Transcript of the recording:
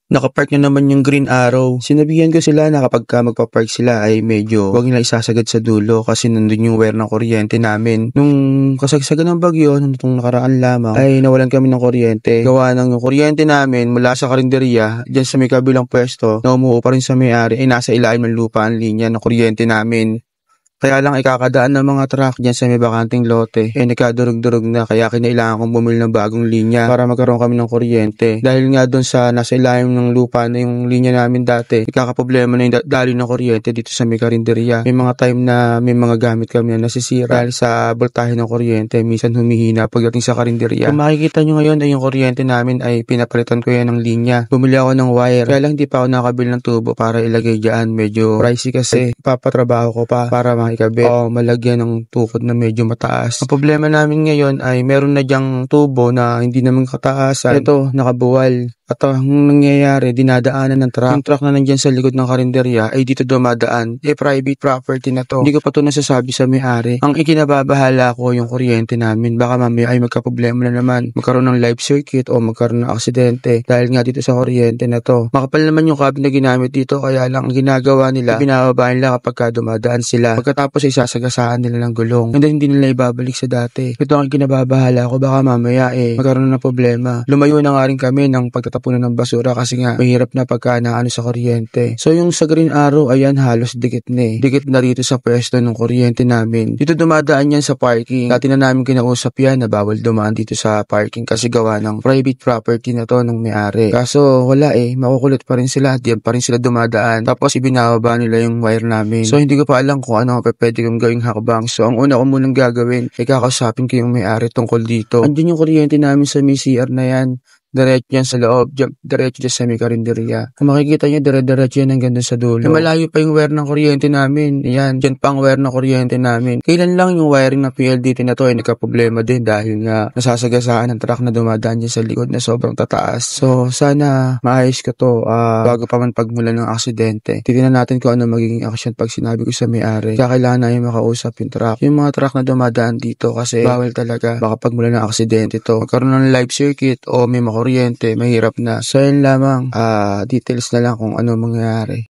Nakapark na naman yung Green Arrow. Sinabihan ko sila na kapag magpa-park sila ay medyo huwag nila isasagad sa dulo kasi nandun yung wire ng kuryente namin. Nung kasagsagan ng bagyo, nung nakaraan lamang, ay nawalan kami ng kuryente. Gawa ng yung kuryente namin mula sa karinderya, dyan sa may kabilang pwesto, na umuo pa rin sa may-ari, ay nasa ilalim ng lupa ang linya ng kuryente namin. Kaya lang ikakadaan ng mga truck dyan sa may bakanting lote, nagkadurog-durog na kaya kinailangan kong bumili ng bagong linya para magkaroon kami ng kuryente. Dahil nga doon sa nasa ilalim ng lupa na yung linya namin dati, ikakaproblema na yung daloy ng kuryente dito sa may karinderya. May mga time na may mga gamit kami na nasisira dahil sa voltahe ng kuryente, minsan humihina pagdating sa karinderya. Kung makikita nyo ngayon ay yung kuryente namin ay pinapalitan ko yan ng linya. Bumili ako ng wire, kaya lang hindi pa ako nakabili ng tubo para ilagay dyan. Medyo pricey kasi papatrabaho ko pa para ikabi o malagyan ng tukod na medyo mataas. Ang problema namin ngayon ay meron na dyang tubo na hindi naman kataasan. Ito, nakabuwal. At ang nangyayari, dinadaanan ng truck. Yung truck na nandyan sa likod ng karinderya ay dito dumadaan. Private property na to. Hindi ko pa ito nasasabi sa may-ari. Ang ikinababahala ko yung kuryente namin. Baka mamaya ay magkaproblema na naman. Magkaroon ng live circuit o magkaroon ng aksidente dahil nga dito sa kuryente na to. Makapal naman yung cabinet na ginamit dito kaya lang ang ginagawa nila, binababa nila kapag dumadaan sila. Pagkatapos ay sasagasaan nila ng gulong. And then hindi nila ibabalik sa dati. Ito ang ikinababahala ko. Baka mamaya magkaroon ng problema. Lumayo na nga rin kami ng pagtatapunan ng basura kasi nga mahirap na pagka naano sa kuryente. So yung sa Green Arrow, ayan halos dikit na Dikit na rito sa pwesto ng kuryente namin. Dito dumadaan yan sa parking. Dati na namin kinausap yan na bawal dumaan dito sa parking kasi gawa ng private property na to ng may-ari. Kaso wala makukulit pa rin sila. Diyan pa rin sila dumadaan. Tapos ibinababa nila yung wire namin. So hindi ko pa alam kung ano pwede kong gawing hakbang. So ang una ko munang gagawin ay kakausapin ko yung may-ari tungkol dito. Andyan yung kuryente namin sa may CR na yan. Diretso yan sa loob, diretso dyan sa may karinderya. Kung makikita nyo, dire-diretso yan hanggang sa dulo. Malayo pa yung wire ng kuryente namin. Ayan, dyan pa ang wire ng kuryente namin. Kailan lang yung wiring ng PLDT na to ay nagka-problema din dahil nga nasasagasaan ng truck na dumadaan dyan sa likod na sobrang tataas. So, sana maayos ko to bago pa man pagmula ng aksidente. Titignan natin kung ano magiging action pag sinabi ko sa may-ari. Kaya kailangan na yung makausap yung truck. Yung mga truck na dumadaan dito kasi bawal talaga. Baka pagmula ng aksidente to. Magkaroon ng live circuit o may kuryente, mahirap na. So, yun lamang, details na lang kung ano mangyayari.